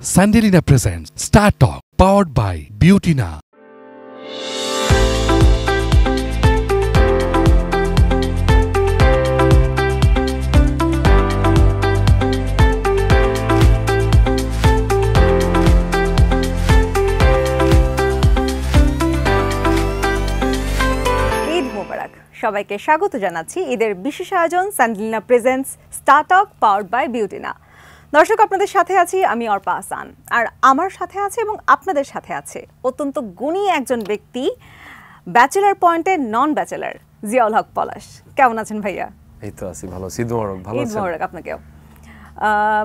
Sandilina presents Star Talk, powered by Beautina. সবাইকে স্বাগত জানাচ্ছি ঈদের বিশেষ আয়োজন Sandelina presents star talk powered by Beautina. দর্শক, আপনাদের সাথে আছি আমি অর্পা হাসান, আর আমার সাথে আছে এবং আপনাদের সাথে আছে অত্যন্ত গুণী একজন ব্যক্তি, ব্যাচেলার পয়েন্টে নন ব্যাচেলার, জিয়াউল হক পলাশ। কেমন আছেন ভাইয়া? এই তো আছি ভালো। ঈদ মোবারক। ভালো আছেন? ঈদ মোবারক আপনাকেও।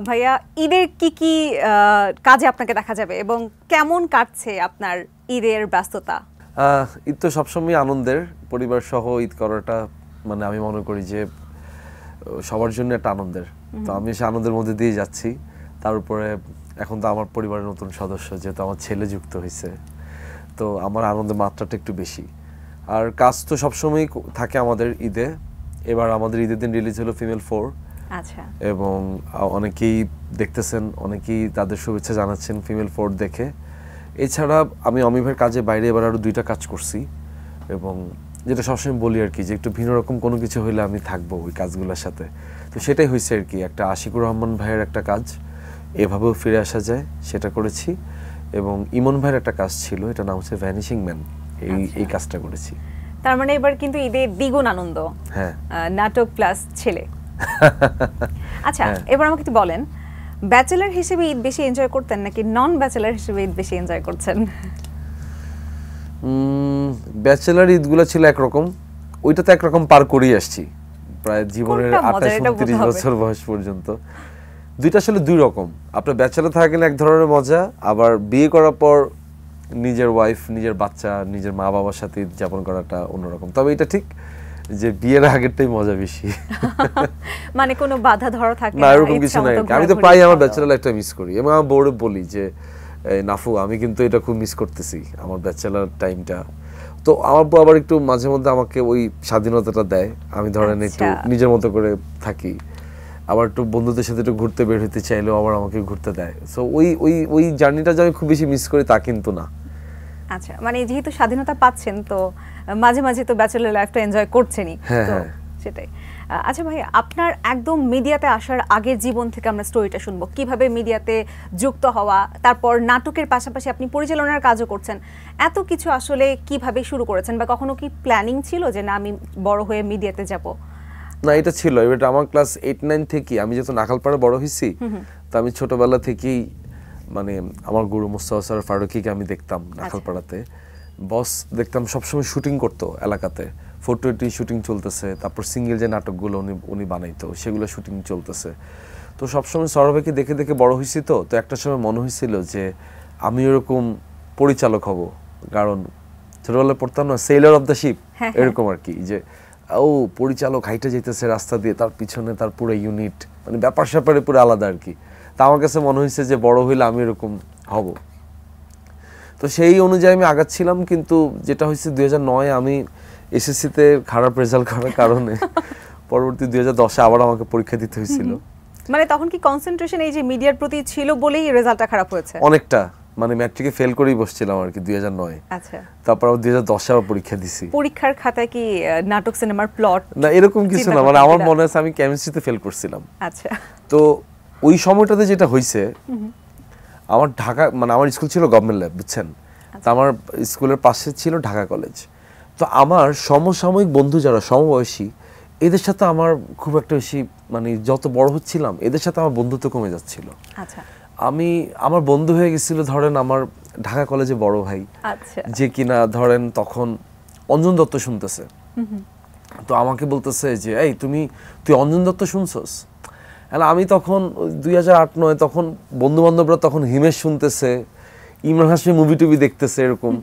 ভাইয়া, ঈদের কি কাজে আপনাকে দেখা যাবে এবং কেমন কাটছে আপনার ঈদের ব্যস্ততা? ঈদ তো সবসময় আনন্দের, পরিবার সহ ঈদ করাটা মানে আমি মনে করি যে সবার জন্য একটা আনন্দের। তো আমি সে আনন্দের মধ্যে দিয়ে যাচ্ছি। তার উপরে এখন তো আমার পরিবারের নতুন সদস্য, যেহেতু আমার ছেলে যুক্ত হয়েছে, তো আমার আনন্দের মাত্রাটা একটু বেশি। আর কাজ তো সবসময় থাকে আমাদের ঈদে। এবার আমাদের ঈদের দিন রিলিজ হলো ফিমেল 4। আচ্ছা। এবং অনেকেই দেখতেছেন, অনেকেই তাদের শুভেচ্ছা জানাচ্ছেন ফিমেল 4 দেখে। এছাড়া আমি অমিভের কাজে বাইরে এবার আরও 2টা কাজ করছি, এবং যেটা সবসময় বলি আর কি, যে একটু ভিন্ন রকম কোনো কিছু হইলে আমি থাকবো ওই কাজগুলোর সাথে। তো সেটাই হয়েছে আর কি, একটা আশিকুর রহমান ভাইয়ের একটা কাজ, এভাবেও ফিরে আসা যায়, সেটা করেছি। এবং ইমন ভাইয়ের একটা কাজ ছিল, এটা নাম হচ্ছে ভ্যানিশিং ম্যান, এই কাজটা করেছি। তার মানে এবার কিন্তু ঈদে দ্বিগুণ আনন্দ। হ্যাঁ, নাটক প্লাস ছেলে। আচ্ছা, এবার আমাকে একটু বলেন, ব্যাচেলার হিসেবে ঈদ বেশি এনজয় করতেন নাকি নন ব্যাচেলার হিসেবে ঈদ বেশি এনজয় করছেন? ব্যাচেলার ঈদগুলো ছিল একরকম, ওইটা তো একরকম পার করেই আসছি প্রায় জীবনের 28-29 বছর বয়স পর্যন্ত। দুইটা আসলে দুই রকম। আপনার ব্যাচেলার থাকেন এক ধরনের মজা, আবার বিয়ে করার পর নিজের ওয়াইফ, নিজের বাচ্চা, নিজের মা বাবার সাথে ঈদ যাপন করাটা অন্যরকম। তবে এটা ঠিক যে বিয়ের আগেরটাই মজা বেশি। মানে কোনো বাধা ধরা থাকে না, এরকম কিছু নাই। আমি তো প্রায় আমার ব্যাচেলার লাইফটা মিস করি, এবং আমার বউরে বলি যে নাফু, আমি কিন্তু এটা খুব মিস করতেছি আমার ব্যাচেলার টাইমটা। তো আমার বউ আবার একটু মাঝে মধ্যে আমাকে ওই স্বাধীনতাটা দেয়, আমি ধরেন একটু নিজের মতো করে থাকি। আবার একটু বন্ধুদের সাথে একটু ঘুরতে বের হতে চাইলেও আবার আমাকে ঘুরতে দেয়। সো ওই জার্নিটা যে আমি খুব বেশি মিস করি তা কিন্তু না। আচ্ছা, মানে যেহেতু স্বাধীনতা পাচ্ছেন, তো মাঝে মাঝে তো ব্যাচেলার লাইফটা এনজয় করছেনই। তো সেটাই। আচ্ছা ভাই, আপনার একদম মিডিয়াতে আসার আগের জীবন থেকে আমরা স্টোরিটা শুনবো, কিভাবে মিডিয়াতে যুক্ত হওয়া, তারপর নাটকের পাশাপাশি আপনি পরিচালনার কাজও করছেন। এত কিছু আসলে কিভাবে শুরু করেছেন, বা কখনো কি প্ল্যানিং ছিল যে না আমি বড় হয়ে মিডিয়াতে যাব? না, এটা ছিল, এটা আমার ক্লাস 8-9 থেকে। আমি যেহেতু নাখালপাড়া বড় হয়েছি, তো আমি ছোটবেলা থেকেই মানে আমার গুরু মুস্তাফা স্যার ফারুকিকে আমি দেখতাম নাখালপাড়াতে। বস দেখতাম সবসময় শুটিং করতো এলাকাতে, 420 শুটিং চলতেছে, তারপর সিঙ্গেল যে নাটকগুলো উনি বানাইতো সেগুলো শুটিং চলতেছে। তো সবসময় সৌরভকে দেখে দেখে বড় হয়েছি। তো একটা সময় মনে হয়েছিল যে আমি এরকম পরিচালক হব, কারণ ছোটবেলায় পড়তাম না সেলার অফ দ্য শিপ, এরকম আর কি, যে ও পরিচালক হাইটে যেতেছে রাস্তা দিয়ে, তার পিছনে তার পুরো ইউনিট, মানে ব্যাপার স্যাপারে পুরো আলাদা আর কি। তা আমার কাছে মনে হয়েছে যে বড় হইলে আমি এরকম হব। তো সেই অনুযায়ী আমি আগাচ্ছিলাম। কিন্তু যেটা হয়েছে 2009 আমি এসএসসিতে খারাপ রেজাল্ট করার কারণে পরবর্তী 2010-এ আবার আমাকে পরীক্ষা দিতে হয়েছিল। মানে তখন কি কনসেন্ট্রেশন এই যে মিডিয়ার প্রতি ছিল বলেই রেজাল্টটা খারাপ হয়েছে? অনেকটা, মানে ম্যাট্রিকে ফেল করেই বসছিলাম আর কি 2009-এ। আচ্ছা, তারপর 2010-এ আবার পরীক্ষা দিছি। পরীক্ষার খাতায় কি নাটক সিনেমার প্লট? না, এরকম কিছু না, মানে আমার মনে আছে আমি কেমিস্ট্রিতে ফেল করছিলাম। আচ্ছা। তো ওই সময়টাতে যেটা হয়েছে, আমার ঢাকা, মানে আমার স্কুল ছিল গভর্নমেন্ট ল্যাব, বুঝছেন? তো আমার স্কুলের পাশে ছিল ঢাকা কলেজ। তো আমার সমসাময়িক বন্ধু যারা সমবয়সী, এদের সাথে আমার খুব একটা বেশি, মানে যত বড় হচ্ছিলাম এদের সাথে আমার বন্ধুত্ব কমে যাচ্ছিল। আচ্ছা। আমার বন্ধু হয়ে গেছিল ধরেন আমার ঢাকা কলেজে বড় ভাই, যে কিনা ধরেন তখন অঞ্জন দত্ত শুনতেছে। তো আমাকে বলতেছে যে এই তুই অঞ্জন দত্ত শুনছস? আমি তখন 2008-9 তখন বন্ধু বান্ধবরা তখন হিমেশ শুনতেছে, ইমরান হাশমি মুভি টুভি দেখতেছে এরকম।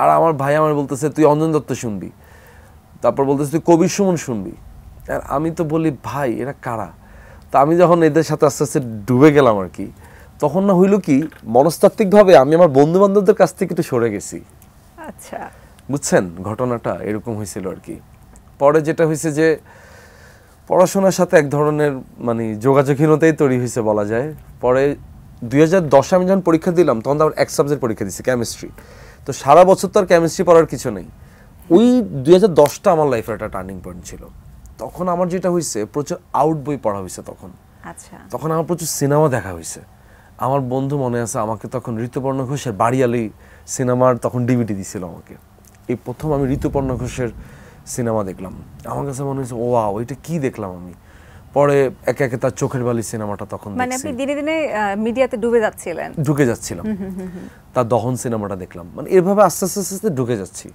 আর আমার ভাই আমার বলতেছে তুই অঞ্জন দত্ত শুনবি, তারপর বলতেছে তুই কবির সুমন শুনবি। আর আমি তো বলি ভাই এরা কারা? তা আমি যখন এদের সাথে আস্তে আস্তে ডুবে গেলাম আর কি, তখন না হইলো কি মনস্তাত্ত্বিকভাবে আমি আমার বন্ধু বান্ধবদের কাছ থেকে একটু সরে গেছি। আচ্ছা, বুঝছেন ঘটনাটা এরকম হয়েছিল আর কি। পরে যেটা হয়েছে যে পড়াশোনার সাথে এক ধরনের মানে যোগাযোগহীনতাই তৈরি হয়েছে বলা যায়। পরে 2010 আমি যখন পরীক্ষা দিলাম তখন তো আমার এক সাবজেক্ট পরীক্ষা দিচ্ছি, কেমিস্ট্রি। তো সারা বছর তো আর কেমিস্ট্রি পড়ার কিছু নেই। ওই 2010টা আমার লাইফের একটা টার্নিং পয়েন্ট ছিল। তখন আমার যেটা হয়েছে, প্রচুর আউট বই পড়া হয়েছে তখন। আচ্ছা। তখন আমার প্রচুর সিনেমা দেখা হয়েছে। আমার বন্ধু মনে আছে, আমাকে তখন ঋতুপর্ণ ঘোষের বাড়িয়ালি সিনেমার তখন ডিভিডি দিছিল আমাকে। এই প্রথম আমি ঋতুপর্ণ ঘোষের সিনেমা দেখলাম। আমার কাছে মনে হয়েছে ওয়াও, ওইটা কি দেখলাম আমি। পরে একে একে তার চোখের বালি সিনেমাটা তখন মানে আপনি দিনে দিনে মিডিয়াতে ঢুকে যাচ্ছিলাম। তার দহন সিনেমাটা দেখলাম। মানে এভাবে আস্তে আস্তে আস্তে ঢুকে যাচ্ছি।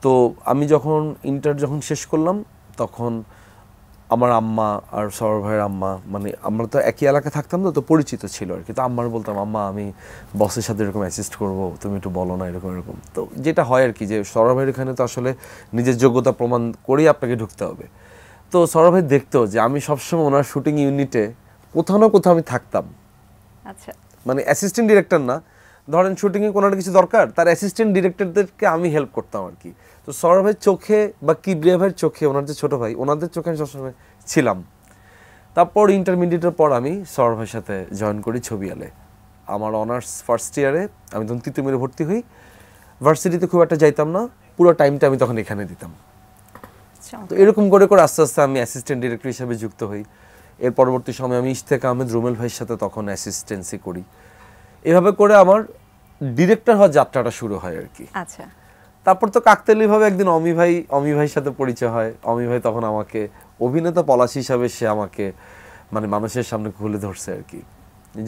তো আমি যখন ইন্টার শেষ করলাম, তখন আমার আম্মা আর সৌরভ ভাইয়ের আম্মা, মানে আমরা তো একই এলাকায় থাকতাম, তো পরিচিত ছিল আর কি। তো আম্মার বলতাম, আম্মা আমি বসের সাথে এরকম অ্যাসিস্ট করবো, তুমি একটু বলো না, এরকম এরকম। তো যেটা হয় আর কি, যে সৌরভ ভাইয়ের এখানে তো আসলে নিজের যোগ্যতা প্রমাণ করেই আপনাকে ঢুকতে হবে। তো সৌরভ ভাই দেখতো যে আমি সবসময় ওনার শুটিং ইউনিটে কোথাও না কোথাও আমি থাকতাম। আচ্ছা। মানে অ্যাসিস্ট্যান্ট ডিরেক্টর না, ধরেন শুটিংয়ে কোনো একটা কিছু দরকার, তার অ্যাসিস্ট্যান্ট ডিরেক্টরদেরকে আমি হেল্প করতাম আর কি। তো সৌরভ ভাইয়ের চোখে বা কিবরিয়া ভাইয়ের চোখে, ওনার যে ছোটো ভাই, ওনাদের চোখে আমি সবসময় ছিলাম। তারপর ইন্টারমিডিয়েটের পর আমি সৌরভ ভাইয়ের সাথে জয়েন করি ছবিয়ালে। আমার অনার্স ফার্স্ট ইয়ারে আমি তখন তিতুমিরে ভর্তি হই। ভার্সিটিতে খুব একটা যাইতাম না, পুরো টাইমটা আমি তখন এখানে দিতাম। তো এরকম করে করে আস্তে আস্তে আমি অ্যাসিস্ট্যান্ট ডিরেক্টর হিসেবে যুক্ত হই। এর পরবর্তী সময় আমি ইশতেক আহমেদ রুমেল ভাইয়ের সাথে তখন অ্যাসিস্ট্যান্সি করি। এভাবে করে আমার ডিরেক্টর হওয়ার যাত্রাটা শুরু হয় আর কি। আচ্ছা। তারপর তো কাকতালীয়ভাবে একদিন অমি ভাইয়ের সাথে পরিচয় হয়। অমি ভাই তখন আমাকে অভিনেতা পলাশ হিসাবে সে আমাকে মানে মানুষের সামনে খুলে ধরছে আর কি।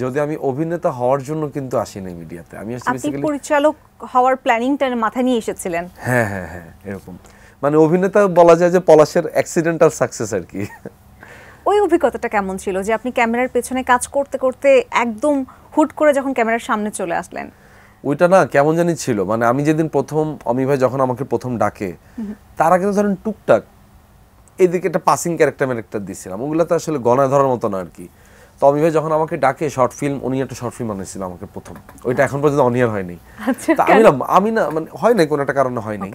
যদি আমি অভিনেতা হওয়ার জন্য কিন্তু আসিনি মিডিয়াতে, আমি বেসিক্যালি পরিচালক হওয়ার প্ল্যানিংটা মাথায় নিয়ে এসেছিলেন। হ্যাঁ হ্যাঁ হ্যাঁ, এরকম। মানে অভিনেতা বলা যায় যে পলাশের অ্যাক্সিডেন্টাল সাকসেস আর কি। ওই অভিজ্ঞতাটা কেমন ছিল যে আপনি ক্যামেরার পেছনে কাজ করতে করতে একদম হুট করে যখন ক্যামেরার সামনে চলে আসলেন? ওইটা না কেমন জানি ছিল। মানে আমি যেদিন প্রথম, অমি ভাই যখন আমাকে প্রথম ডাকে, তার আগে তো ধরেন টুকটাক এইদিকে একটা পাসিং ক্যারেক্টার দিয়েছিলাম, ওগুলো তো আসলে গণায় ধরার মতো না আর কি। তো অমি ভাই যখন আমাকে ডাকে শর্ট ফিল্ম, উনি একটা শর্ট ফিল্ম বানিয়েছিল আমাকে প্রথম, ওইটা এখন পর্যন্ত অনিয়ার হয়নি। আমি না মানে হয় নাই, কোনো একটা কারণে হয় নাই।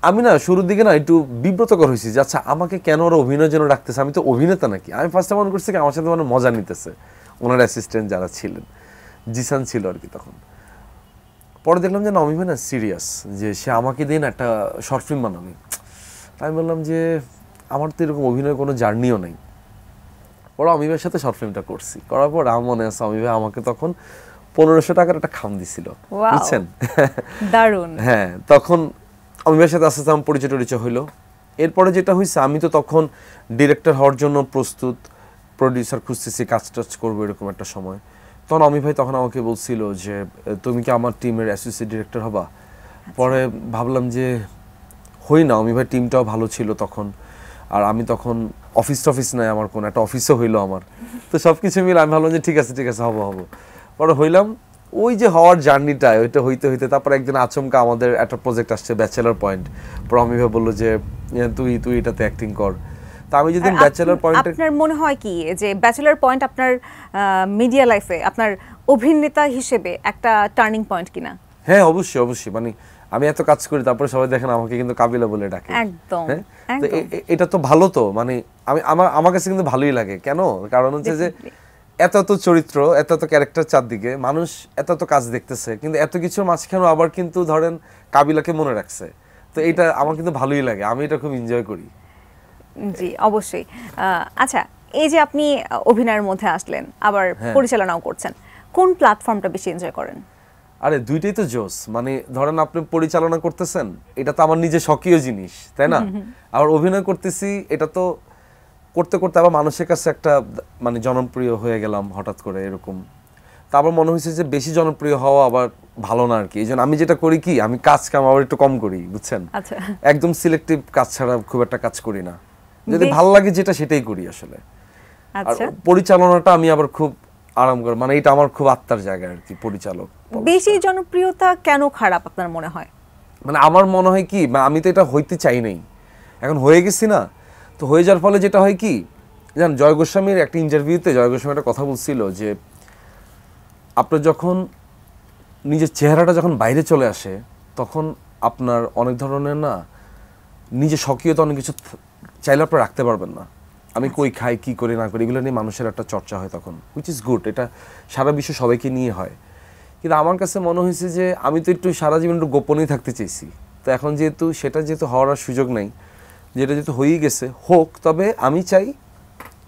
আমি না শুরুর দিকে না একটু বিব্রতকর হয়েছি যে আচ্ছা আমাকে কেন ওরা অভিনয়ের জন্য ডাকতেছে, আমি তো অভিনেতা নাকি। আমি ফার্স্টে মনে করছি কি আমার সাথে মানে মজা নিতেছে ওনার অ্যাসিস্ট্যান্ট যারা ছিলেন, জিসান ছিল আর কি তখন। পরে দেখলাম যে না, অমি ভাই না সিরিয়াস, যে সে আমাকে দিন একটা শর্ট ফিল্ম বানাবে। আমি বললাম যে আমার তো এরকম অভিনয়ের কোনো জার্নিও নেই। পরে অমি ভাইয়ের সাথে শর্ট ফিল্মটা করছি, করার পর আমার মনে আছে অমি ভাই আমাকে তখন 1500 টাকার একটা খাম দিছিল, বুঝছেন? দারুণ। হ্যাঁ, তখন অমি ভাইয়ের সাথে আস্তে আস্তে আমার পরিচয় হইলো। এরপরে যেটা হয়েছে, আমি তো তখন ডিরেক্টর হওয়ার জন্য প্রস্তুত, প্রডিউসার খুঁজতেছি, কাজ টাজ করবো এরকম একটা সময়। তখন অমি ভাই তখন আমাকে বলছিল যে তুমি কি আমার টিমের অ্যাসোসিয়েট ডিরেক্টর হবা? পরে ভাবলাম যে হই না, অমি ভাই টিমটাও ভালো ছিল তখন, আর আমি তখন অফিস নাই আমার, কোনো একটা অফিসও হইলো আমার। তো সব কিছু মিলে আমি ভাবলাম যে ঠিক আছে হবো। পরে হইলাম। ওই যে হওয়ার জার্নিটা, ওইটা হইতে হইতে তারপর একদিন আচমকা আমাদের একটা প্রজেক্ট আসছে ব্যাচেলার পয়েন্ট। পরে অমি ভাই বললো যে তুই এটাতে অ্যাক্টিং কর। তা আমি যেদিন ব্যাচেলার পয়েন্টে, আপনার মনে হয় কি যে ব্যাচেলার পয়েন্ট আপনার মিডিয়া লাইফে আপনার অভিনেতা হিসেবে একটা টার্নিং পয়েন্ট কিনা? হ্যাঁ অবশ্যই। মানে আমি এত কাজ করি, তারপরে সবাই দেখেন আমাকে কিন্তু কাবিলা বলে ডাকে। একদম। এটা তো ভালো তো, মানে আমার কাছে কিন্তু ভালোই লাগে। কেন? কারণ হচ্ছে যে এত চরিত্র, এত ক্যারেক্টার চারদিকে, মানুষ এত কাজ দেখতেছে, কিন্তু এত কিছুর মাঝখানেও আবার কিন্তু ধরেন কাবিলাকে মনে রাখছে। তো এটা আমার কিন্তু ভালোই লাগে, আমি এটা খুব এনজয় করি। জি অবশ্যই। আচ্ছা, এই যে আপনি অভিনয়ের মধ্যে আসলেন, আবার পরিচালনাও করছেন, কোন প্ল্যাটফর্মটা বেশি এনজয় করেন? আরে দুইটাই তো জোস। মানে ধরেন আপনি পরিচালনা করতেছেন, এটা তো আমার নিজের স্বকীয় জিনিস, তাই না? আবার অভিনয় করতেছি, এটা তো করতে করতে আবার মানুষের কাছে একটা মানে জনপ্রিয় হয়ে গেলাম হঠাৎ করে এরকম। তারপর মনে হয়েছে যে বেশি জনপ্রিয় হওয়া আবার ভালো না আর কি। এই জন্য আমি যেটা করি কি, আমি কাজ কাম আবার একটু কম করি, বুঝছেন? আচ্ছা। একদম সিলেক্টিভ কাজ ছাড়া খুব একটা কাজ করি না, যদি ভালো লাগে যেটা সেটাই করি আসলে। আর পরিচালনাটা আমি আবার খুব আরাম করি, মানে এটা আমার খুব আত্মার জায়গা আর কি, পরিচালক। বেশি জনপ্রিয়তা কেন খারাপ আপনার মনে হয়? মানে আমার মনে হয় কি, আমি তো এটা হইতে চাই নাই, এখন হয়ে গেছি না, তো হয়ে যাওয়ার ফলে যেটা হয় কি, জান জয় গোস্বামীর একটা ইন্টারভিউতে জয় গোস্বামী একটা কথা বলছিল যে আপনার যখন নিজের চেহারাটা যখন বাইরে চলে আসে, তখন আপনার অনেক ধরনের না নিজের স্বকীয়তা অনেক কিছু চাইলে আপনি রাখতে পারবেন না। আমি কই খাই, কি করি না করি, এগুলো নিয়ে মানুষের একটা চর্চা হয় তখন, হুইচ ইজ গুড। এটা সারা বিশ্ব সবাইকে নিয়ে হয়। কিন্তু আমার কাছে মনে হয়েছে যে আমি তো একটু সারা জীবন একটু গোপনেই থাকতে চেয়েছি। তো এখন যেহেতু সেটা হওয়ার আর সুযোগ নেই, যেটা যেহেতু হয়েই গেছে, হোক। তবে আমি চাই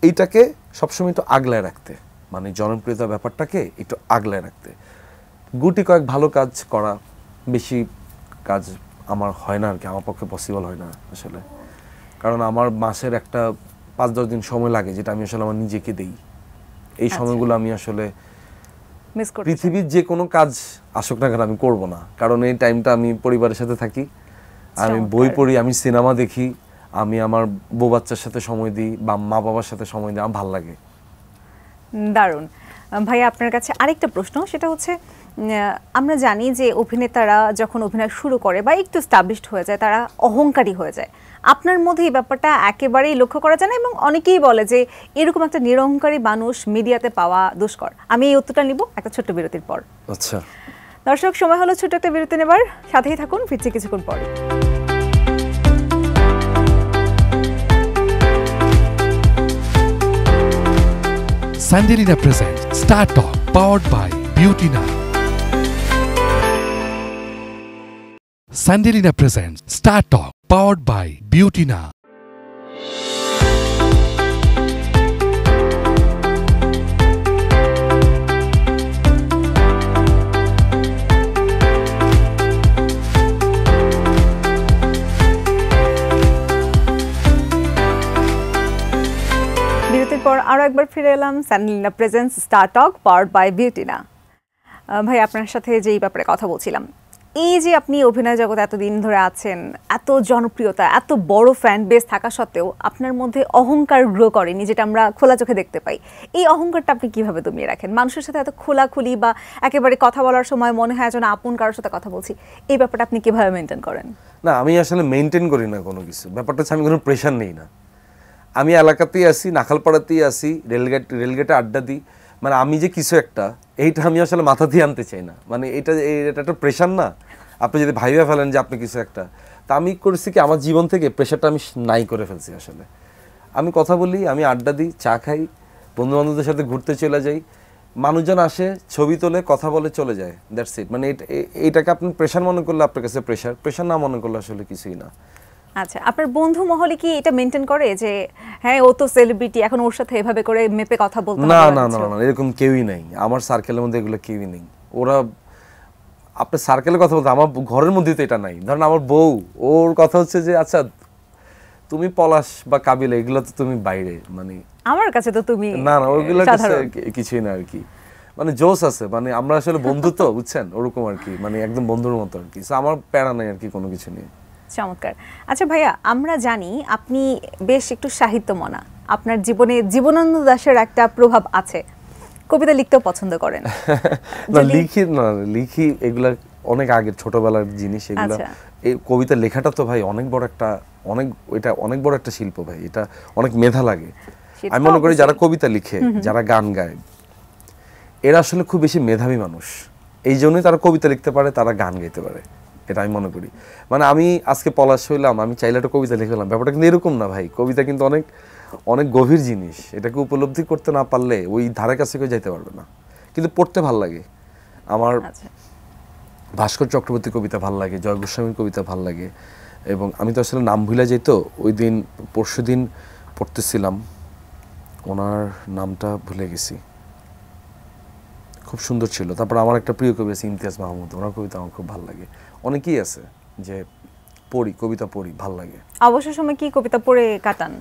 এইটাকে সবসময় একটু আগলায় রাখতে, মানে জনপ্রিয়তা ব্যাপারটাকে একটু আগলায় রাখতে। গুটি কয়েক ভালো কাজ করা, বেশি কাজ আমার হয় না আর কি, আমার পক্ষে পসিবল হয় না আসলে। কারণ আমার মাসের একটা 5-10 দিন সময় লাগে, যেটা আমি আসলে আমার নিজেকে দেই। এই সময়গুলো আমি আসলে পৃথিবীর যে কোনো কাজ আসুক না কেন আমি করব না, কারণ এই টাইমটা আমি পরিবারের সাথে থাকি, আমি বই পড়ি, আমি সিনেমা দেখি, আমি আমার বউ বাচ্চার সাথে সময় দিই বা মা বাবার সাথে সময় দিই, আমার ভালো লাগে। দারুণ। ভাই আপনার কাছে আরেকটা প্রশ্ন, সেটা হচ্ছে আমরা জানি যে অভিনেতারা যখন অভিনয় শুরু করে বা একটু স্টাবলিশড হয়ে যায় তারা অহংকারী হয়ে যায়। আপনার মধ্যে এই ব্যাপারটা একেবারেই লক্ষ্য করা যায় না, এবং অনেকেই বলে যে এরকম একটা নিরহংকারী মানুষ মিডিয়াতে পাওয়া দুষ্কর। আমি এই উত্তরটা নিব একটা ছোট্ট বিরতির পর। আচ্ছা দর্শক, সময় হলো ছোট্ট একটা বিরতি নেবার, সাথেই থাকুন, ফিরছি কিছুক্ষণ পর। Sandelina presents Star Talk, powered by Beauty Now. Sandelina presents Star Talk, powered by Beauty Now. বিরতির পর আরও একবার ফিরে এলাম, স্যান্ডেলিনা presence star talk powered by beauty না। ভাই আপনার সাথে যেই ব্যাপারে কথা বলছিলাম, এই যে আপনি অভিনয় জগতে এতদিন ধরে আছেন, এত জনপ্রিয়তা, এত বড় ফ্যান বেস থাকা সত্ত্বেও আপনার মধ্যে অহংকার গ্রো করেনি, যেটা আমরা খোলা চোখে দেখতে পাই। এই অহংকারটা আপনি কিভাবে দমিয়ে রাখেন? মানুষের সাথে এত খোলাখুলি বা একেবারে কথা বলার সময় মনে হয় যেন আপন কারোর সাথে কথা বলছি, এই ব্যাপারটা আপনি কিভাবে মেনটেন করেন? না, আমি আসলে মেনটেন করি না কোনো কিছু। ব্যাপারটা হচ্ছে আমি কোনো প্রেশার নেই না। আমি এলাকাতেই আসি, নাখালপাড়াতেই আসি, রেলগেটে আড্ডা দিই, মানে আমি যে কিছু একটা, এইটা আমি আসলে মাথা দিয়ে আনতে চাই না। মানে এটা একটা প্রেশার না, আপনি যদি ভাইবা ফেলেন যে আপনি কিছু একটা, তা আমি করেছি কি আমার জীবন থেকে প্রেশারটা আমি নাই করে ফেলছি আসলে। আমি কথা বলি, আমি আড্ডা দিই, চা খাই, বন্ধু বান্ধবদের সাথে ঘুরতে চলে যাই, মানুষজন আসে, ছবি তোলে, কথা বলে, চলে যায়, দ্যাটস ইট। মানে এইটাকে আপনি প্রেশার মনে করলে আপনার কাছে প্রেশার না মনে করলে আসলে কিছুই না। আচ্ছা, আপনার বন্ধু মহলে কি এটা মেনটেন করে যে হ্যাঁ ও তো সেলিব্রিটি, এখন ওর সাথে এভাবে করে মেপে কথা বলতে হবে? না না না না, এরকম কেউই নাই আমার সার্কেলের মধ্যে, এগুলো কেউই নেই। ওরা আপনার সার্কেলের কথা বলতে, আমার ঘরের মধ্যে তো এটা নাই। ধরেন আমার বউ, ওর কথা হচ্ছে যে আচ্ছা তুমি পলাশ বা কাবিলা, এগুলো তো তুমি বাইরে, মানে আমার কাছে তো তুমি না না, ওইগুলো কিছুই না আর কি। মানে জোস আছে, মানে আমরা আসলে বন্ধু তো বুঝছেন, ওরকম আর কি, মানে একদম বন্ধুর মতো আর কি। আমার প্যারা নাই আর কি কোনো কিছু নিয়ে। চমৎকার। আচ্ছা ভাইয়া, আমরা জানি আপনি বেশ একটু সাহিত্যমনা, আপনার জীবনে জীবনানন্দ দাশের একটা প্রভাব আছে, কবিতা লিখতেও পছন্দ করেন। না লিখি এগুলা অনেক আগের ছোটবেলার জিনিস এগুলা। এই কবিতা লেখাটা তো ভাই অনেক বড় একটা শিল্প ভাই, এটা অনেক মেধা লাগে। আমি মনে করি যারা কবিতা লিখে, যারা গান গায়, এরা আসলে খুব বেশি মেধাবী মানুষ। এই জন্যই তারা কবিতা লিখতে পারে, তারা গান গাইতে পারে, এটা আমি মনে করি। মানে আমি আজকে পলাশ হইলাম, আমি চাইলে একটা কবিতা লিখলাম, ব্যাপারটা কিন্তু এরকম না ভাই। কবিতা কিন্তু অনেক অনেক গভীর জিনিস, এটাকে উপলব্ধি করতে না পারলে ওই ধারে কাছে কেউ যাইতে পারবে না। কিন্তু পড়তে ভাল লাগে আমার, ভাস্কর চক্রবর্তী কবিতা ভাল লাগে, জয় গোস্বামীর কবিতা ভাল লাগে। এবং আমি তো আসলে নাম ভুলে যাই, তো ওই দিন পরশু দিন পড়তেছিলাম, ওনার নামটা ভুলে গেছি, খুব সুন্দর ছিল। তারপর আমার একটা প্রিয় কবি আছে ইমতিয়াজ মাহমুদ, ওনার কবিতা আমার খুব ভালো লাগে। অনেকেই আছে যে কবিতা পড়ি, ভাল লাগে। অবসর সময় কি কবিতা পড়ে কাটান?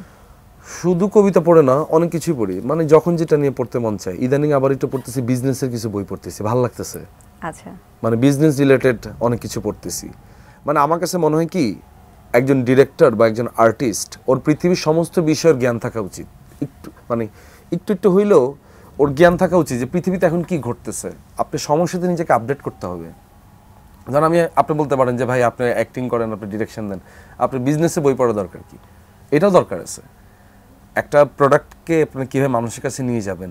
শুধু কবিতা পড়ে না, অনেক কিছুই পড়ি, মানে যখন যেটা নিয়ে পড়তে মন চায়। ইদানিং আবার একটু পড়তেছি, বিজনেসের কিছু বই পড়তেছি, ভালো লাগতেছে। আচ্ছা, মানে বিজনেস রিলেটেড অনেক কিছু পড়তেছি। মানে আমার কাছে মনে হয় কি, একজন ডিরেক্টর বা একজন আর্টিস্ট, ওর পৃথিবীর সমস্ত বিষয়ের জ্ঞান থাকা উচিত। একটু হইলেও ওর জ্ঞান থাকা উচিত যে পৃথিবীতে এখন কি ঘটতেছে। আপনি সময়ের সাথে নিজেকে আপডেট করতে হবে। ধরেন আপনি বলতে পারেন যে ভাই আপনি অ্যাক্টিং করেন, আপনি ডিরেকশন দেন, আপনার বিজনেসে বই পড়া দরকার কি? এটাও দরকার আছে। একটা প্রোডাক্টকে আপনি কীভাবে মানুষের কাছে নিয়ে যাবেন,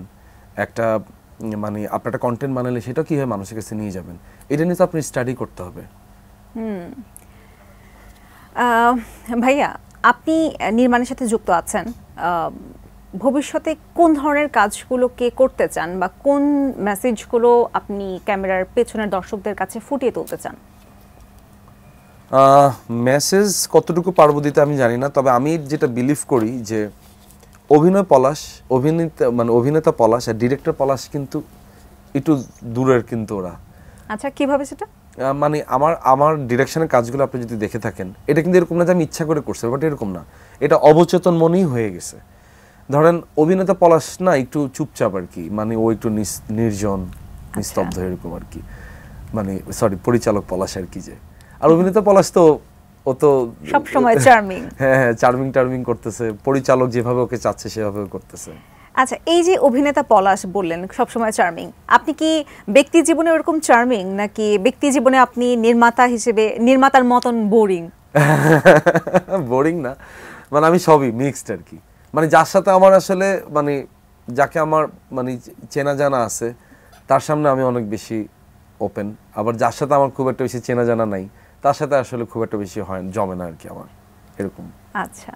একটা মানে আপনার একটা কন্টেন্ট বানালে সেটাও কীভাবে মানুষের কাছে নিয়ে যাবেন, এটা নিয়ে তো আপনি স্টাডি করতে হবে। ভাইয়া, আপনি নির্মাণের সাথে যুক্ত আছেন, ভবিষ্যতে কোন ধরনের কাজগুলোকে করতে চান বা কোন মেসেজগুলো আপনি ক্যামেরার পেছনের দর্শকদের কাছে ফুটিয়ে তুলতে চান? মেসেজ কতটুকু পারবো দিতে আমি জানি না, তবে আমি যেটা বিলিভ করি যে অভিনেতা পলাশ আর ডিরেক্টর পলাশ কিন্তু একটু দূরের কিন্তু ওরা। আচ্ছা, কিভাবে সেটা? মানে আমার ডিরেকশনের কাজগুলো আপনি যদি দেখে থাকেন, এটা কিন্তু এরকম না যে আমি ইচ্ছা করে করছি, বাট এরকম না, এটা অবচেতন মনেই হয়ে গেছে। ধরেন অভিনেতা পলাশ না একটু চুপচাপ আর কি, মানে ও একটু নির্জন নিস্তব্ধ এরকম আর কি, মানে সরি পরিচালক পলাশ আর কি। যে আর অভিনেতা পলাশ তো ও তো সব সময় চার্মিং। হ্যাঁ, চার্মিং করতেছে, পরিচালক যেভাবে ওকে চাচ্ছে সেভাবে করতেছে। আচ্ছা, এই যে অভিনেতা পলাশ বললেন সবসময় চার্মিং, আপনি কি ব্যক্তি জীবনে ওরকম চার্মিং, নাকি ব্যক্তি জীবনে আপনি নির্মাতা হিসেবে নির্মাতার মতন বোরিং? বোরিং না, মানে আমি সবই মিক্সড আর কি। মানে যার সাথে আমার আসলে মানে যাকে আমার মানে চেনা জানা আছে তার সামনে আমি অনেক বেশি ওপেন, আবার যার সাথে আমার খুব একটা বেশি চেনা জানা নাই তার সাথে আসলে খুব একটা বেশি হয় জমে না আর কি আমার, এরকম। আচ্ছা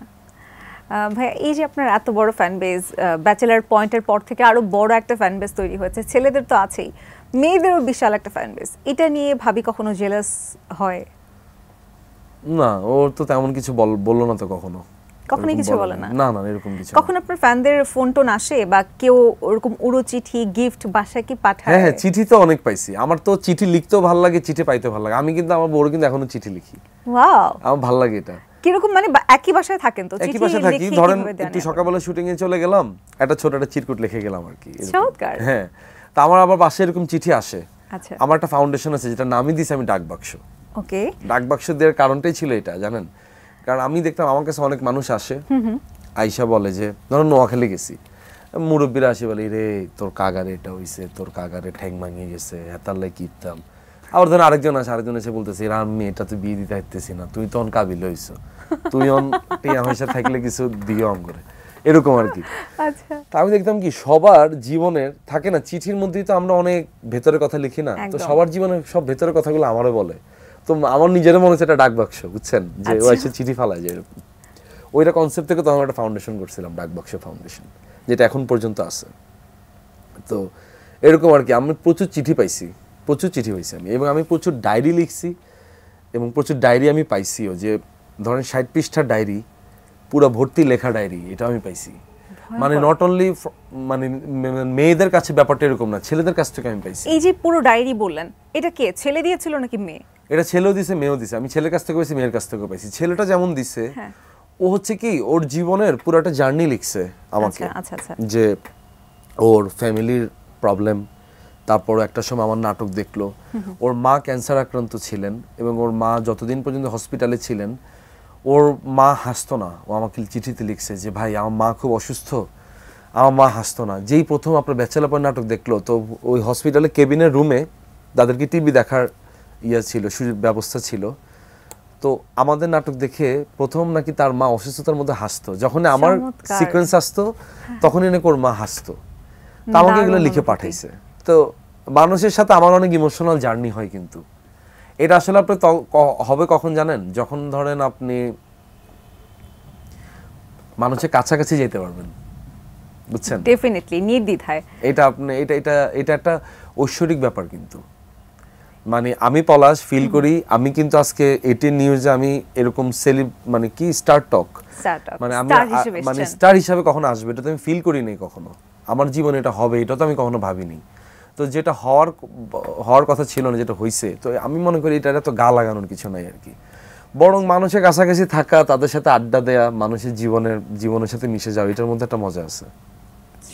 ভাইয়া, এই যে আপনার এত বড় ফ্যান বেজ, ব্যাচেলার পয়েন্টের পর থেকে আরো বড় একটা ফ্যান বেজ তৈরি হয়েছে, ছেলেদের তো আছেই, মেয়েদেরও বিশাল একটা ফ্যান বেজ, এটা নিয়ে ভাবি কখনো জেলাস হয়? না, ও তো তেমন কিছু বললো না তো কখনো। কখনোই কিছু বলে না? না না, এরকম কিছু। কখন আপনার ফ্যানদের ফোন টোন আসে বা কেউ ওরকম উড়ো চিঠি গিফট বাসায় কি পাঠায়? হ্যাঁ, চিঠি তো অনেক পাইছি। আমার তো চিঠি লিখতেও ভালো লাগে, চিঠি পাইতেও ভালো লাগে। আমি কিন্তু আমার বড় কিন্তু এখনো চিঠি লিখি। ওয়াও, আমার ভালো লাগে এটা। কিরকম, মানে একই বাসায় থাকেন তো? একই বাসায় থাকি, ধরেন একটু সকালবেলা শুটিং এ চলে গেলাম, একটা ছোট একটা চিরকুট লিখে গেলাম আর কি। চমৎকার। হ্যাঁ, তা আমার আবার বাসায় এরকম চিঠি আসে। আচ্ছা, আমার একটা ফাউন্ডেশন আছে যেটা নামই দিয়েছি আমি ডাক বাক্স। ওকে। ডাক বাক্স দেওয়ার কারণটাই ছিল এটা, জানেন? কারণ আমি দেখতাম আমার কাছে অনেক মানুষ আসে, আইসা বলে যে, ধরুন নোয়াখালী গেছি, মুরব্বীরা আসে বলে, রে তোর কাগারে এটা হইছে, তোর কাগারে ঠ্যাং ভাঙিয়ে গেছে, হেতাল্লাই কিপতাম। আবার ধরেন আরেকজন এসে বলতেছে, আমি এটা তুই বিয়ে দিতে হাইতেছি না, তুই তখন কাবিল হইছ, তুই আমার সাথে থাকলে কিছু দিও অন করে, এরকম আর কি। আচ্ছা, তা আমি দেখতাম কি সবার জীবনের থাকে না, চিঠির মধ্যেই তো আমরা অনেক ভেতরের কথা লিখি না, তো সবার জীবনের সব ভেতরের কথাগুলো আমারও বলে। তো আমার নিজেরও মনে হচ্ছে এটা ডাক বাক্স, বুঝছেন, যে ও এসে চিঠি ফালায়, যে এরকম ওইটা কনসেপ্ট থেকে তখন একটা ফাউন্ডেশন করছিলাম, ডাক বাক্স ফাউন্ডেশন, যেটা এখন পর্যন্ত আছে। তো এরকম আর কি, আমি প্রচুর চিঠি পাইছি আমি, এবং আমি প্রচুর ডায়েরি লিখছি, এবং প্রচুর ডায়েরি আমি পাইছিও, যে ধরেন 60 পৃষ্ঠার ডায়েরি, পুরো ভর্তি লেখা ডায়েরি, এটা আমি পাইছি। মানে নট অনলি মানে মেয়েদের কাছে ব্যাপারটা এরকম না, ছেলেদের কাছ থেকে আমি পাইছি। এই যে পুরো ডায়েরি বললেন, এটা কে ছেলে দিয়েছিল নাকি মেয়ে? এটা ছেলেও দিছে, মেয়েও দিছে। আমি ছেলের কাছ থেকে পাইছি, মেয়ের কাছ থেকে পাইছি। ছেলেটা যেমন দিছে, ও হচ্ছে কি ওর জীবনের পুরো একটা জার্নি লিখছে আমাকে, যে ওর ফ্যামিলির প্রবলেম, তারপর একটা সময় আমার নাটক দেখলো, ওর মা ক্যান্সার আক্রান্ত ছিলেন, এবং ওর মা যতদিন পর্যন্ত হসপিটালে ছিলেন ওর মা হাসতো না। ও আমাকে চিঠিতে লিখছে যে, ভাই আমার মা খুব অসুস্থ, আমার মা হাসতো না। যেই প্রথম আপনার ব্যাচেলর পয়েন্ট নাটক দেখলো, তো ওই হসপিটালে কেবিনের রুমে তাদেরকে টিভি দেখার ছিল, ব্যবস্থা ছিল। তো আমাদের নাটক দেখে প্রথম নাকি তার মা অসুস্থতার মধ্যে হাসতো, যখন আমার সিকোয়েন্স আসতো তখনই নাকি ওর মা হাসতো। তা আমাকে এগুলো লিখে পাঠাইছে। তো মানুষের সাথে আমার অনেক ইমোশনাল জার্নি হয়, কিন্তু এটা আসলে আপনি হবে কখন জানেন, যখন ধরেন আপনি মানুষের কাছাকাছি যেতে পারবেন, বুঝছেন? ডেফিনেটলি, নির্দ্বিধায়। এটা আপনি এটা একটা ঐশ্বরিক ব্যাপার। কিন্তু মানে আমি পলাশ ফিল করি, আমি কিন্তু আজকে 18 নিউজে আমি এরকম মানে কি স্টার টক, মানে আমি মানে স্টার হিসেবে কখনো আসবে এটা তো আমি ফিল করি নাই কখনো। আমার জীবনে এটা হবে এটা তো আমি কখনো ভাবিনি। তো যেটা হওয়ার কথা ছিল না, যেটা হইছে, তো আমি মনে করি এটা তো গা লাগানোর কিছু নাই আর কি, বরং মানুষের কাছাকাছি থাকা, তাদের সাথে আড্ডা দেয়া, মানুষের জীবনের সাথে মিশে যাওয়া, এটার মধ্যে একটা মজা আছে।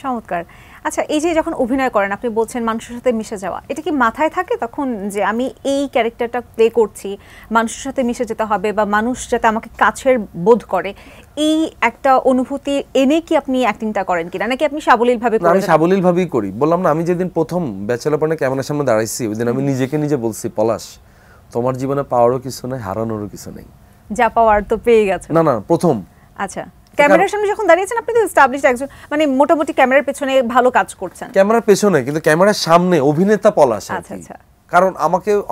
চমৎকার। আচ্ছা, এই যে যখন অভিনয় করেন, আপনি বলছেন মানুষের সাথে মিশে যাওয়া, এটা কি মাথায় থাকে তখন যে আমি এই ক্যারেক্টারটা প্লে করছি, মানুষের সাথে মিশে যেতে হবে বা মানুষ যাতে আমাকে কাছের বোধ করে, এই একটা অনুভূতি এনে কি আপনি অ্যাক্টিংটা করেন কিনা, নাকি আপনি সাবলীলভাবে করেন? আমি সাবলীলভাবেই করি। বললাম না, আমি যেদিন প্রথম ব্যাচেলর পয়েন্টে ক্যামেরার সামনে দাঁড়াইছি, ওই দিন আমি নিজেকে নিজে বলছি, পলাশ তোমার জীবনে পাওয়ারও কিছু নাই, হারানোরও কিছু নাই, যা পাওয়ার তো পেয়ে গেছে। না প্রথম। আচ্ছা, ক্যামেরার সামনে যখন দাঁড়িয়েছেন আপনি তো এস্টাবলিশড একজন, মানে মোটামুটি ক্যামেরার পেছনে ভালো কাজ করছেন। ক্যামেরার পেছনে কিন্তু ক্যামেরার সামনে অভিনেতা পলাশ। আচ্ছা, কারণ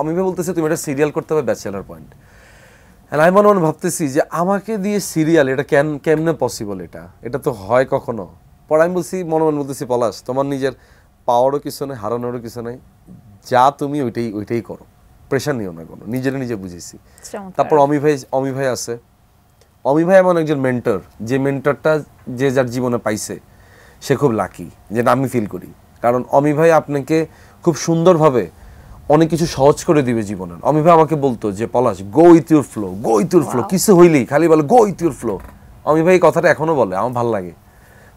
আমি বলতেছি তুমি এটা সিরিয়াল করতে হবে ব্যাচেলর পয়েন্ট, আমি মনে ভাবতেছি যে আমাকে দিয়ে সিরিয়াল, এটা কেমনে পসিবল? এটা তো হয় কখনো? পরে আমি বলছি মনে মনে বলতেছি পলাশ তোমার নিজের পাওয়ারও কিছু নেই হারানোরও কিছু নেই, যা তুমি ওইটাই করো, প্রেশার নিও না কোনো, নিজে বুঝেছি। তারপর অমি ভাই আছে, অমি ভাই এমন একজন মেন্টর, যে মেন্টরটা যে যার জীবনে পাইছে সে খুব লাকি, যেটা আমি ফিল করি। কারণ অমি ভাই আপনাকে খুব সুন্দরভাবে অনেক কিছু সহজ করে দিবে জীবনের। অমি ভাই আমাকে বলতো যে পলাশ গো উইথ ইউর ফ্লো, কিছু হইলেই খালি বলে গো উইথ ইউর ফ্লো। অমি ভাই কথাটা এখনো বলে, আমার ভালো লাগে।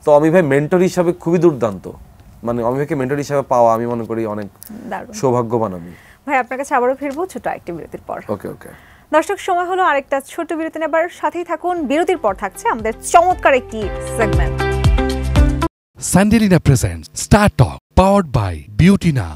তো অমি ভাই মেন্টর হিসাবে খুবই দুর্দান্ত, মানে অমি ভাইকে মেন্টর হিসাবে পাওয়া আমি মনে করি অনেক সৌভাগ্যবান আমি। ভাই আপনার কাছে আবারও ফিরবো ছোট একটি বিরতির পর। ওকে। দর্শক সময় হলো আরেকটা ছোট বিরতি নেবার, সাথেই থাকুন। বিরতির পর থাকছে আমাদের চমৎকার একটি segment. Sandelina presents Star Talk powered by Beautyna.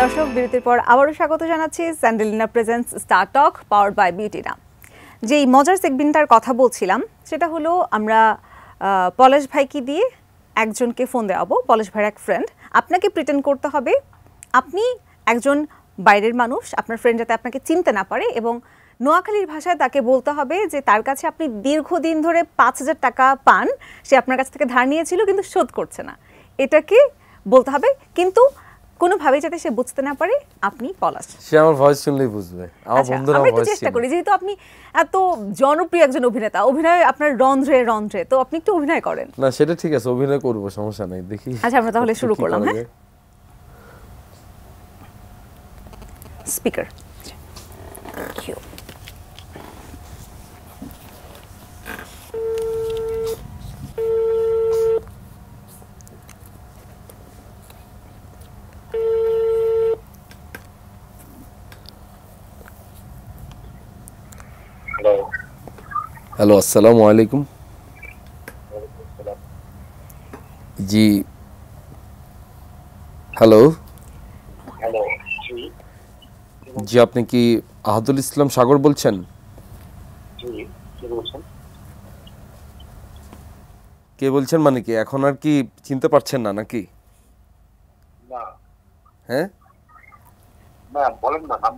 দর্শক বিরতির পর আবারও স্বাগত জানাচ্ছি Sandelina presents star talk powered by Beautina. যেই মজার সেগমেন্টটার কথা বলছিলাম সেটা হলো আমরা পলাশ ভাইকে দিয়ে একজনকে ফোন দেওয়াবো, পলাশ ভাইয়ের এক ফ্রেন্ড। আপনাকে প্রিটেন্ড করতে হবে আপনি একজন বাইরের মানুষ, আপনার ফ্রেন্ড যাতে আপনাকে চিনতে না পারে, এবং নোয়াখালীর ভাষায় তাকে বলতে হবে যে তার কাছে আপনি দীর্ঘদিন ধরে 5,000 টাকা পান, সে আপনার কাছ থেকে ধার নিয়েছিল কিন্তু শোধ করছে না, এটাকে বলতে হবে, কিন্তু কোনোভাবেই যাতে সে বুঝতে না পারে আপনি পলাশ। সে আমার ভয়েস শুনলেই বুঝবে, আমার বন্ধুরা আমার ভয়েস চেষ্টা করি, যেহেতু আপনি এত জনপ্রিয় একজন অভিনেতা, অভিনয় আপনার রন্ধ্রে, তো আপনি একটু অভিনয় করেন। না সেটা ঠিক আছে, অভিনয় করব, সমস্যা নাই, দেখি। আচ্ছা আমরা তাহলে শুরু করলাম। হ্যাঁ, স্পিকার। হ্যালো, আসসালামু আলাইকুম। জি হ্যালো, জি আপনি কি আহাদুল ইসলাম সাগর বলছেন? কে বলছেন মানে কি এখন আর কি চিনতে পারছেন না নাকি? হ্যাঁ বলেন না, নাম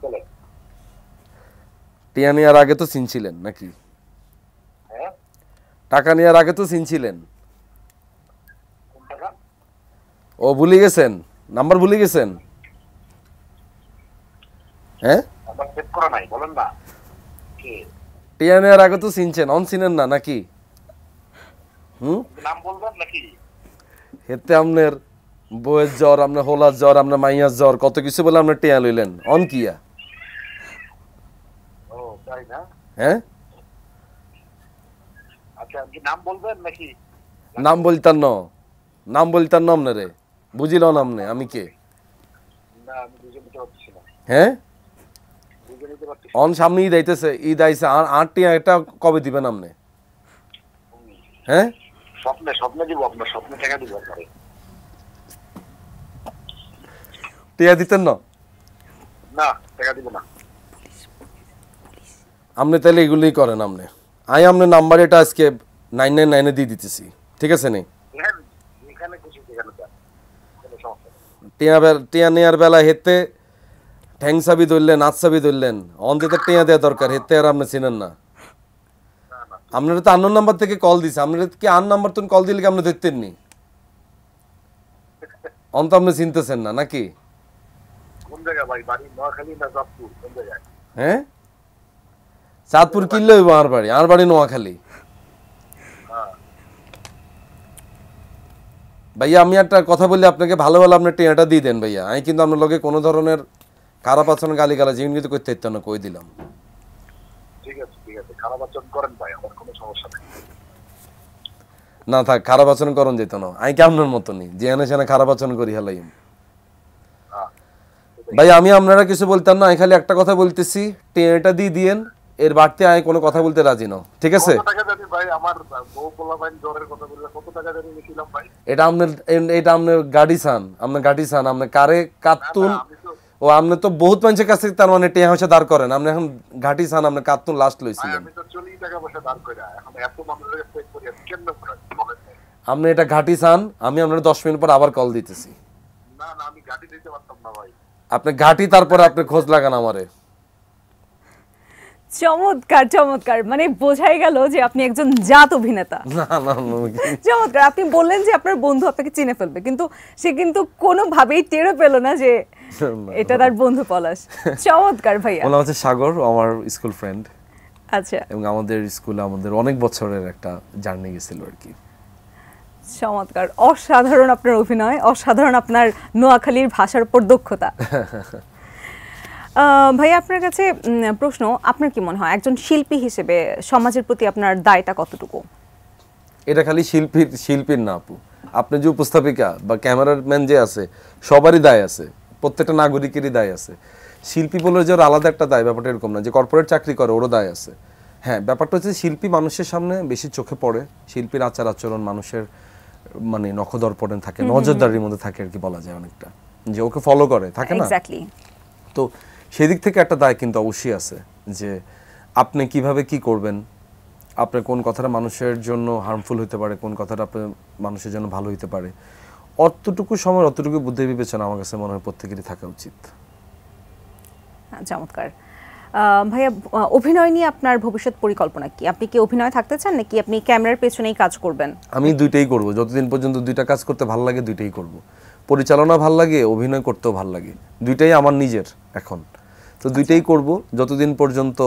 বলেন। টিয়া নেওয়ার আগে তো চিনছিলেন নাকি? টাকা নেওয়ার আগে তো চিনছিলেন। ও ভুলে গেছেন, নাম্বার ভুলে গেছেন? হ্যাঁ, টিয়া নেওয়ার আগে তো চিনছেন, অন চিনেন না নাকি? হেতে আপনার বউয়ের জ্বর, আপনার হোলার জ্বর, আপনার মাইয়ার জ্বর, কত কিছু বলে আপনার টিয়া লইলেন, অন কিয়া? হ্যাঁ, নাম বলতাম না, নাম বলতাম না আপনারে, বুঝিল না আপনি আমি কে? হ্যাঁ, অন সামনে ঈদ আইতেছে, ঈদ আইছে, আর টিয়া এটা কবে দিবেন আপনি? হ্যাঁ, স্বপ্নে দিব, আপনার স্বপ্নে টাকা দিব। টিয়া দিতেন না? না, টাকা দিব না। আপনি তাহলে এগুলোই করেন। আপনি আপনার নাম্বার এটা আজকে 999 দিয়ে দিতেছি, ঠিক আছে? নেই টিয়া নেয়ার বেলা হেতে ঠ্যাংসাবি ধরলেন, আচ্ছাবি ধরলেন, অন্তত টিয়া দেওয়া দরকার, হেতে আর আপনি চিনেন না। আপনারা তো আননোন নাম্বার থেকে কল দিছে, আপনারা কি আন নাম্বার তুমি কল দিলে কি আপনি ধরতেন নি? অন্ত আপনি চিনতেছেন না নাকি? হ্যাঁ, চাঁদপুর কিনলে হইব আমার বাড়ি নোয়াখালী। ভাইয়া আমি একটা কথা বলি আপনাকে, ভালো ভালো আপনার টিয়াটা দিয়ে দেন ভাইয়া। আমি কিন্তু আপনার লগে কোনো ধরনের খারাপ আচরণ, গালি গালা জীবন কিন্তু করতে ইচ্ছা না, কই দিলাম। ঠিক আছে, খারাপ আচরণ করেন ভাই, আমার কোনো সমস্যা নেই। না থাক, খারাপ আচরণ করন যেত না, আমি কি আপনার মতনই যে এনে সেনে খারাপ আচরণ করি হেলাই। ভাই আমি আপনারা কিছু বলতাম না, আমি খালি একটা কথা বলতেছি, টিয়াটা দিয়ে দিয়েন, এর বাড়তি আমি কোনো কথা বলতে রাজি না, ঠিক আছে? এটা আপনার গাড়ি চান, আপনার গাড়ি চান, আপনার কারে কাতুন ও আপনি তো বহুত মানুষের কাছে তার মানে টিয়া হইছে দাঁড় করেন, আপনি এখন ঘাটি চান, আপনি কাতুন লাস্ট লইছিলেন। আমি তো 40 টাকা পয়সা দাঁড় কইরা এখন এত মানুষের কাছে চেক করি কেমনে করে বলেন। আপনি এটা ঘাটি চান, আমি আপনার 10 মিনিট পর আবার কল দিতেছি। না না আমি গাড়ি দিতে পারতাম না ভাই। আপনি ঘাটি তারপরে আপনি খোঁজ লাগান আমারে। চমৎকার চমৎকার, মানে বোঝাই গেল যে আপনি একজন জাত অভিনেতা। না না চমৎকার। আপনি বললেন যে আপনার বন্ধু আপনাকে চিনে ফেলবে, কিন্তু সে কিন্তু কোনোভাবেই টেরও পেল না যে এটা তার বন্ধু পলাশ। চমৎকার ভাইয়া। ওনার হচ্ছে সাগর, আমার স্কুল ফ্রেন্ড। আচ্ছা, এবং আমাদের স্কুলে আমাদের অনেক বছরের একটা জার্নি গেছিল আর কি। চমৎকার, অসাধারণ আপনার অভিনয়, অসাধারণ আপনার নোয়াখালীর ভাষার উপর দক্ষতা। ভাইয়া আপনার কাছে প্রশ্ন, আপনার কি মনে হয় একজন শিল্পী হিসেবে সমাজের প্রতি আপনার দায়টা কতটুকু? এটা খালি শিল্পীর না আপু, আপনি যে উপস্থাপিকা বা ক্যামেরাম্যান যে আছে সবারই দায় আছে, প্রত্যেকটা নাগরিকেরই দায় আছে। শিল্পী বলে যে আলাদা একটা দায়, ব্যাপারটা এরকম না। যে কর্পোরেট চাকরি করে ওরও দায় আছে। হ্যাঁ, ব্যাপারটা হচ্ছে শিল্পী মানুষের সামনে বেশি চোখে পড়ে, শিল্পীর আচার আচরণ মানুষের মানে নখদর্পণে থাকে, নজরদারির মধ্যে থাকে আর কি, বলা যায় অনেকটা, যে ওকে ফলো করে থাকে না। তো সেদিক থেকে একটা দায় কিন্তু অবশ্যই আছে, যে আপনি কিভাবে কি করবেন, আপনার কোন কথাটা মানুষের জন্য হার্মফুল হতে পারে, কোন কথাটা আপনার মানুষের জন্য ভালো হতে পারে, অতটুকু সময় অতটুকু বুদ্ধি বিবেচনা আমার কাছে মনে হয় প্রত্যেকেরই থাকা উচিত। চমৎকার। ভাইয়া, অভিনয় নিয়ে আপনার ভবিষ্যৎ পরিকল্পনা কি? আপনি কি অভিনয় থাকতে চান নাকি আপনি ক্যামেরার পেছনেই কাজ করবেন? আমি দুইটাই করব, যতদিন পর্যন্ত দুইটা কাজ করতে ভালো লাগে দুইটাই করব। পরিচালনা ভালো লাগে, অভিনয় করতেও ভালো লাগে, দুইটাই আমার নিজের এখন। তো দুইটাই করব যতদিন পর্যন্ত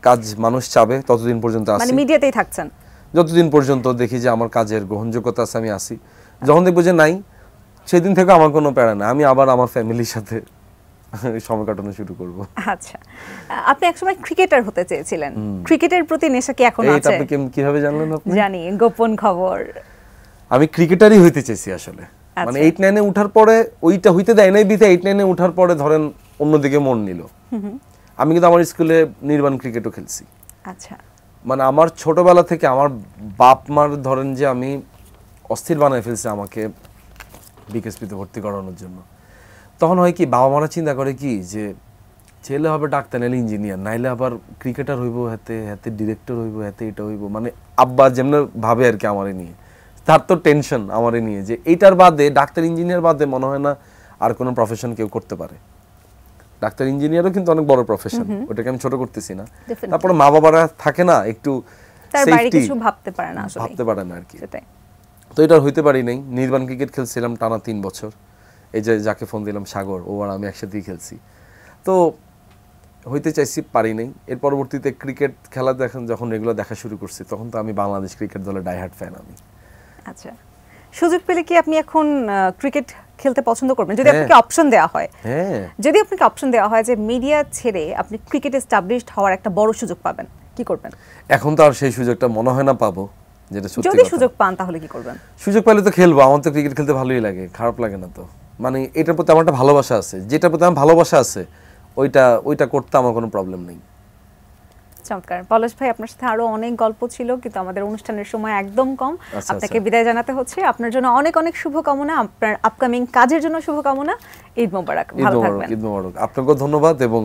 কাজ মানুষ চাবে ততদিন পর্যন্ত আসি। মানে মিডিয়াতেই থাকছেন? যতদিন পর্যন্ত দেখি যে আমার কাজের গ্রহণযোগ্যতা আছে আমি আসি। যখন দেখবো যে নাই, সেদিন থেকে আমার কোনো প্যারা না, আমি আবার আমার ফ্যামিলির সাথে সময় কাটানো শুরু করব। আচ্ছা, আপনি একসময় ক্রিকেটার হতে চেয়েছিলেন, ক্রিকেটের প্রতি নেশা কি এখনো আছে? আপনি কিভাবে জানলেন? আপনি জানি, গোপন খবর। আমি ক্রিকেটারই হইতে চেয়েছি আসলে। মানে 8-9 এ উঠার পরে ওইটা হইতে দেয় নাই বিধে 8-9 এ উঠার পরে ধরেন অন্যদিকে মন নিল। আমি কিন্তু আমার স্কুলে নির্বাণ ক্রিকেটও খেলছি। আচ্ছা, মানে আমার ছোটবেলা থেকে আমার বাপ মার ধরেন যে আমি অস্থির বানায় ফেলছে আমাকে বিকেএসপিতে ভর্তি করানোর জন্য। তখন হয় কি, বাবা মারা চিন্তা করে কি যে ছেলে হবে ডাক্তার, নাইলে ইঞ্জিনিয়ার, নাইলে আবার ক্রিকেটার হইব, হাতে হাতে ডিরেক্টর হইব, হাতে এটা হইব। মানে আব্বা যেমন ভাবে আর কি আমারে নিয়ে, তার তো টেনশন আমারে নিয়ে যে এইটার বাদে, ডাক্তার ইঞ্জিনিয়ার বাদে মনে হয় না আর কোনো প্রফেশন কেউ করতে পারে। ডাক্তার ইঞ্জিনিয়ারও কিন্তু অনেক বড় প্রফেশন, ওটাকে আমি ছোট করতেছি না। তারপরে মা বাবারা থাকে না একটু সেফটি, ভাবতে পারে না আসলে, ভাবতে পারে না আর কি। সেটাই। তো এটা হইতে পারি নাই। নির্বাণ ক্রিকেট খেলছিলাম টানা 3 বছর। এই যে যাকে ফোন দিলাম সাগর, ও আর আমি একসাথেই খেলছি। তো হইতে চাইছি, পারি নাই। এর পরবর্তীতে ক্রিকেট খেলা যখন এগুলো দেখা শুরু করছি, তখন তো আমি বাংলাদেশ ক্রিকেট দলের ডাইহার্ড ফ্যান আমি। আচ্ছা, সুযোগ পেলে কি আপনি এখন ক্রিকেট খেলতে পছন্দ করবেন যদি আপনাকে অপশন দেওয়া হয়? হ্যাঁ, যদি আপনাকে অপশন দেওয়া হয় যে মিডিয়া ছেড়ে আপনি ক্রিকেট এস্টাবলিশড হওয়ার একটা বড় সুযোগ পাবেন, কি করবেন? এখন তো আর সেই সুযোগটা মনে হয় না পাবো, যেটা সত্যি কথা। যদি সুযোগ পান তাহলে কি করবেন? সুযোগ পেলে তো খেলবো, আমার তো ক্রিকেট খেলতে ভালোই লাগে, খারাপ লাগে না তো। মানে এটার প্রতি আমার একটা ভালোবাসা আছে, যেটার প্রতি আমার ভালোবাসা আছে ওইটা করতে আমার কোনো প্রবলেম নেই। চমৎকার। পলাশ ভাই, আপনার সাথে আরো অনেক গল্প ছিল, কিন্তু আমাদের অনুষ্ঠানের সময় একদম কম। আপনাকে বিদায় জানাতে হচ্ছে। আপনার জন্য অনেক অনেক শুভকামনা, আপনার আপকামিং কাজের জন্য শুভকামনা। ঈদ মোবারক, ভালো থাকবেন। ঈদ মোবারক। আপনাকেও ধন্যবাদ এবং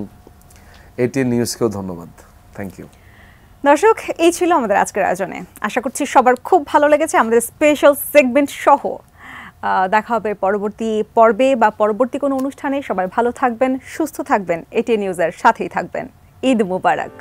এটিএন নিউজকেও ধন্যবাদ। Thank you. দর্শক, এই ছিল আমাদের আজকের আয়োজনে। আশা করছি সবার খুব ভালো লেগেছে আমাদের স্পেশাল সেগমেন্ট সহ। দেখা হবে পরবর্তী পর্বে বা পরবর্তী কোনো অনুষ্ঠানে। সবাই ভালো থাকবেন, সুস্থ থাকবেন, এটিএন নিউজের সাথেই থাকবেন। ঈদ মোবারক।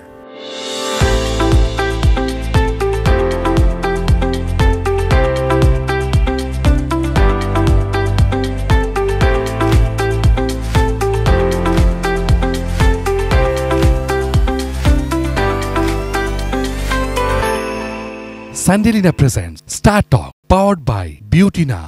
Sandelina presents Star Talk, powered by Beautyna.